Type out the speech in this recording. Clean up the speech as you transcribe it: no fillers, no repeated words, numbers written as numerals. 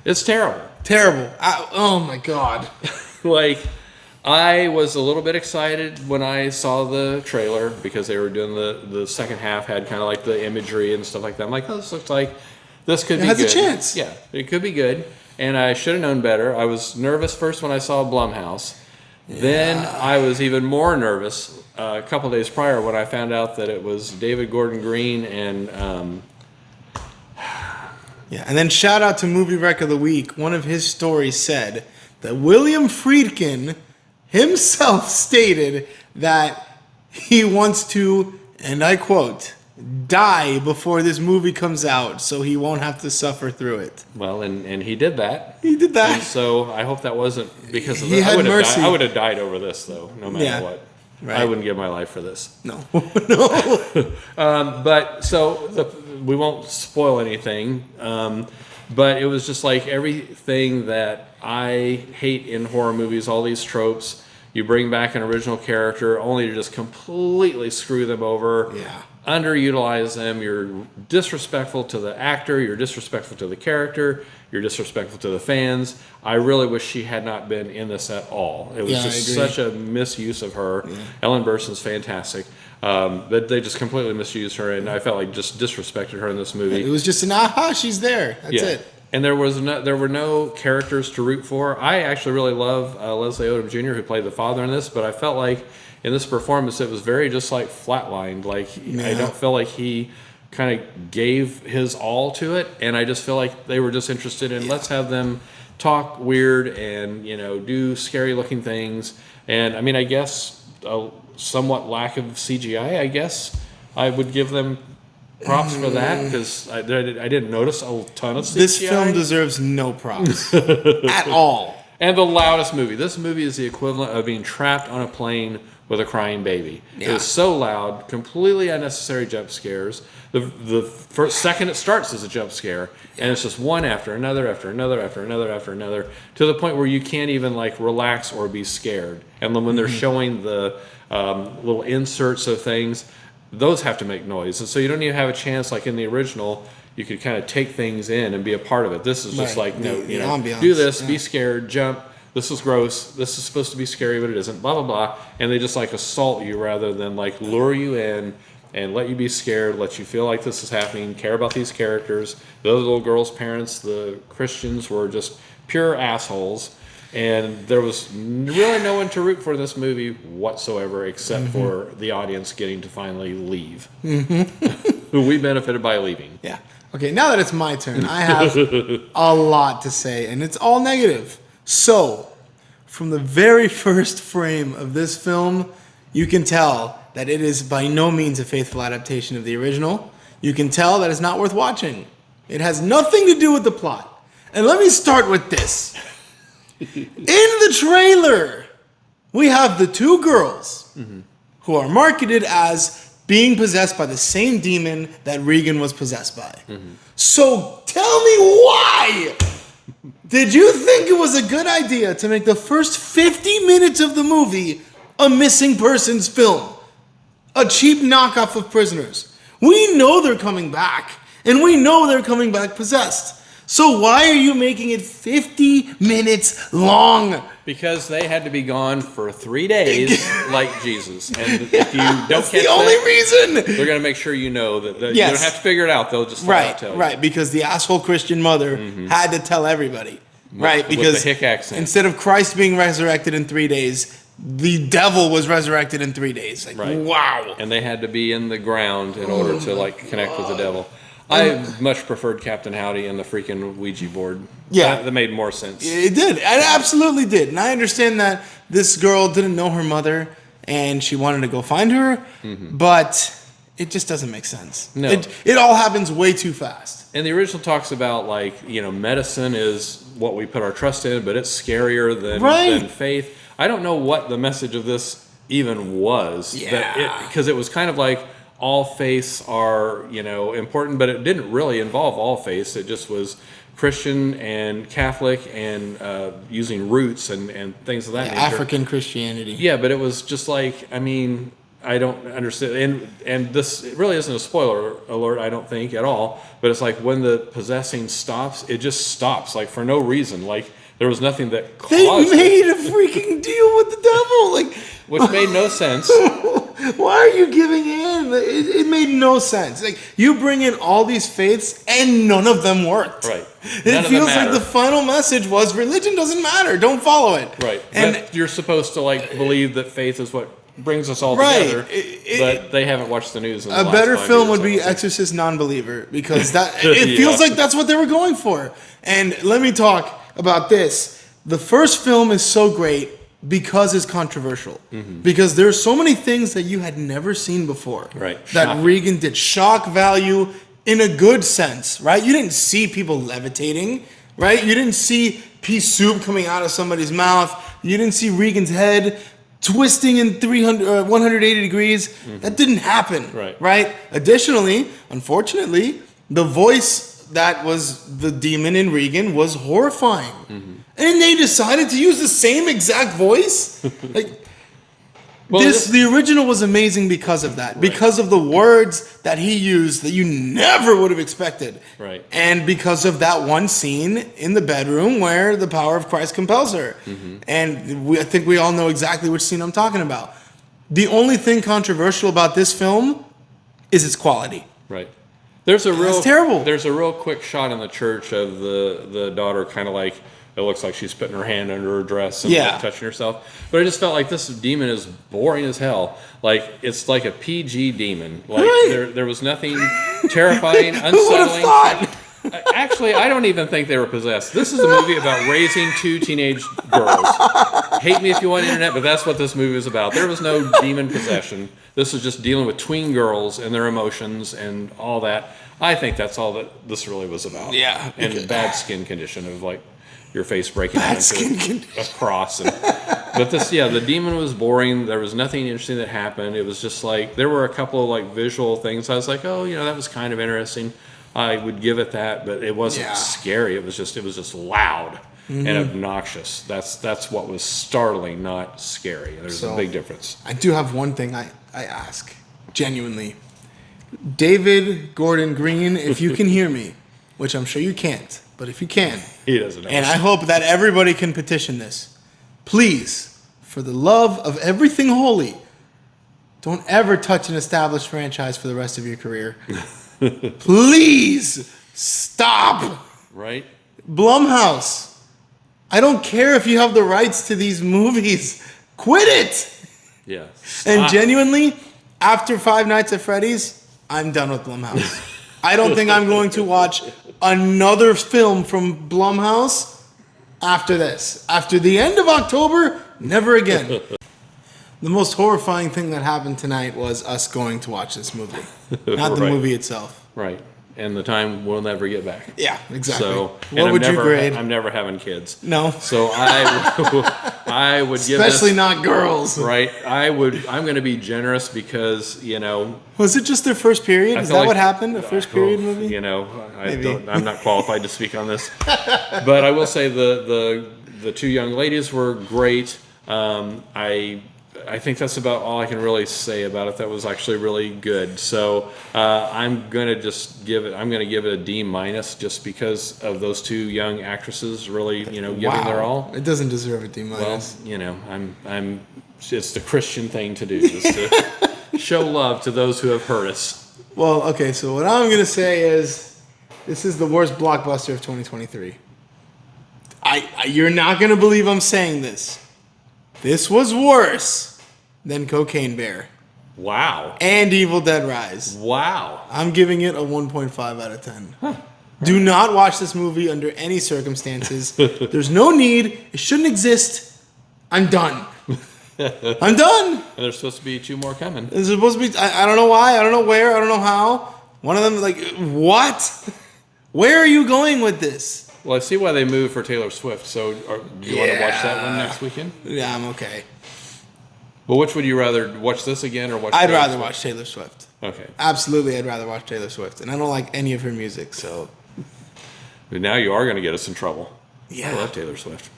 It's terrible. Terrible. Oh my God. Like, I was a little bit excited when I saw the trailer because they were doing the second half, had kind of like the imagery and stuff like that. I'm like, oh, this looks like this could be good. It has a chance. Yeah, it could be good. And I should have known better. I was nervous first when I saw Blumhouse. Yeah. Then I was even more nervous a couple days prior when I found out that it was David Gordon Green and... Yeah, and then shout out to Movie Wreck of the Week. One of his stories said that William Friedkin himself stated that he wants to, and I quote, die before this movie comes out so he won't have to suffer through it. Well, and he did that. He did that. And so I hope that wasn't because of this. I would have died over this, though, no matter what. Right. I wouldn't give my life for this. No. No. But so we won't spoil anything. But it was just like everything that I hate in horror movies, all these tropes. You bring back an original character only to just completely screw them over. Yeah. Underutilize them. You're disrespectful to the actor. You're disrespectful to the character. You're disrespectful to the fans. I really wish she had not been in this at all. It was just such a misuse of her. Yeah. Ellen Burstyn's fantastic. But they just completely misused her, and I felt like just disrespected her in this movie. It was just an aha, she's there. That's it. And there were no characters to root for. I actually really love Leslie Odom Jr., who played the father in this, but I felt like in this performance it was very just like flatlined. Like I don't feel like he kind of gave his all to it, and I just feel like they were just interested in let's have them talk weird and do scary looking things. And I mean, I guess a somewhat lack of CGI. I guess I would give them props for that because I didn't notice a ton of CGI. This film deserves no props at all. And the loudest movie. This movie is the equivalent of being trapped on a plane with a crying baby. Yeah. It was so loud, completely unnecessary jump scares. The first second it starts as a jump scare, and it's just one after another, after another, after another, after another, to the point where you can't even like relax or be scared. And then when they're showing the little inserts of things, those have to make noise. And so you don't even have a chance, like in the original, you could kind of take things in and be a part of it. This is just like, no, ambiance, do this, be scared, jump. This is gross. This is supposed to be scary, but it isn't. Blah, blah, blah. And they just like assault you rather than like lure you in and let you be scared, let you feel like this is happening, care about these characters. The other little girl's parents, the Christians, were just pure assholes. And there was really no one to root for in this movie whatsoever except for the audience getting to finally leave. Who we benefited by leaving. Yeah. Okay, now that it's my turn, I have a lot to say, and it's all negative. So, from the very first frame of this film, you can tell that it is by no means a faithful adaptation of the original. You can tell that it's not worth watching. It has nothing to do with the plot. And let me start with this. In the trailer, we have the two girls who are marketed as being possessed by the same demon that Regan was possessed by. So tell me why did you think it was a good idea to make the first 50 minutes of the movie a missing persons film? A cheap knockoff of Prisoners. We know they're coming back, and we know they're coming back possessed. So why are you making it 50 minutes long? Because they had to be gone for 3 days, like Jesus. And if you don't That's catch the only that, reason. They're going to make sure you know that you don't have to figure it out. They'll just tell you. Right, because the asshole Christian mother had to tell everybody. Right, because with the hick accent. Instead of Christ being resurrected in 3 days, the devil was resurrected in 3 days. Like, wow. And they had to be in the ground in order to like connect with the devil. I much preferred Captain Howdy and the freaking Ouija board. Yeah. That made more sense. It did. It absolutely did. And I understand that this girl didn't know her mother and she wanted to go find her, but it just doesn't make sense. No. It all happens way too fast. And the original talks about, like, medicine is what we put our trust in, but it's scarier than faith. I don't know what the message of this even was. Yeah. Because it was kind of like, all faiths are, important, but it didn't really involve all faiths. It just was Christian and Catholic and using roots and things of that nature. African Christianity. Yeah, but it was just like, I mean, I don't understand, and this really isn't a spoiler alert, I don't think at all. But it's like when the possessing stops, it just stops, like for no reason. Like there was nothing that caused They made a freaking deal with the devil, like, which made no sense. Why are you giving in? It made no sense. Like you bring in all these faiths, and none of them worked. Right. It feels like the final message was religion doesn't matter. Don't follow it. Right. And but you're supposed to like believe that faith is what brings us all together, but they haven't watched the news. In the a last better 5 film years, would be Exorcist Non-Believer, because that it feels like that's what they were going for. And let me talk about this. The first film is so great because it's controversial. Because there's so many things that you had never seen before. Right. That Shocking. Regan did. Shock value in a good sense, right? You didn't see people levitating, right? You didn't see pea soup coming out of somebody's mouth. You didn't see Regan's head twisting in 180 degrees. That didn't happen. Right? Additionally, unfortunately, the voice that was the demon in Regan was horrifying. And they decided to use the same exact voice? Like, the original was amazing because of that. Because of the words that he used that you never would have expected. Right. And because of that one scene in the bedroom where the power of Christ compels her. And I think we all know exactly which scene I'm talking about. The only thing controversial about this film is its quality. Right. It's terrible. There's a real quick shot in the church of the daughter kind of like, it looks like she's putting her hand under her dress and like touching herself. But I just felt like this demon is boring as hell. Like, it's like a PG demon. Like, there was nothing terrifying, unsettling. Who would have thought? Actually, I don't even think they were possessed. This is a movie about raising 2 teenage girls. Hate me if you want internet, but that's what this movie is about. There was no demon possession. This is just dealing with tween girls and their emotions and all that. I think that's all that this really was about. Yeah. And bad skin condition of like your face breaking out into a cross. But this, the demon was boring. There was nothing interesting that happened. It was just like, there were a couple of like visual things. I was like, oh, that was kind of interesting. I would give it that, but it wasn't scary. It was just loud and obnoxious. That's what was startling, not scary. There's a big difference. I do have one thing I ask, genuinely. David Gordon Green, if you can hear me, which I'm sure you can't, but if you can, he doesn't know. And I hope that everybody can petition this. Please, for the love of everything holy, don't ever touch an established franchise for the rest of your career. Please stop. Right? Blumhouse, I don't care if you have the rights to these movies. Quit it. Yeah. And genuinely, after Five Nights at Freddy's, I'm done with Blumhouse. I don't think I'm going to watch another film from Blumhouse after this. After the end of October, never again. The most horrifying thing that happened tonight was us going to watch this movie, not the movie itself. Right. And the time we'll never get back. Yeah, exactly. So, what would you grade? I'm never having kids. No. So I would give this, especially not girls. Right. I'm going to be generous because, Was it just their first period? Is that what happened? A first period movie? I'm not qualified to speak on this. But I will say the 2 young ladies were great. I think that's about all I can really say about it. That was actually really good. So I'm gonna give it a D- just because of those 2 young actresses really, giving their all. It doesn't deserve a D-. Well, I'm. It's the Christian thing to do, is to show love to those who have hurt us. Well, okay. So what I'm gonna say is, this is the worst blockbuster of 2023. You're not gonna believe I'm saying this. This was worse than Cocaine Bear. Wow. And Evil Dead Rise. Wow. I'm giving it a 1.5 out of 10. Huh. Do not watch this movie under any circumstances. There's no need. It shouldn't exist. I'm done. I'm done. And there's supposed to be 2 more coming. There's supposed to be, I don't know why, I don't know where, I don't know how. One of them, like, what? Where are you going with this? Well, I see why they moved for Taylor Swift. So do you want to watch that one next weekend? Yeah, I'm okay. Well, which would you rather watch this again or watch? I'd rather watch Taylor Swift. Okay. Absolutely, I'd rather watch Taylor Swift, and I don't like any of her music. So. But now you are going to get us in trouble. Yeah. I love Taylor Swift.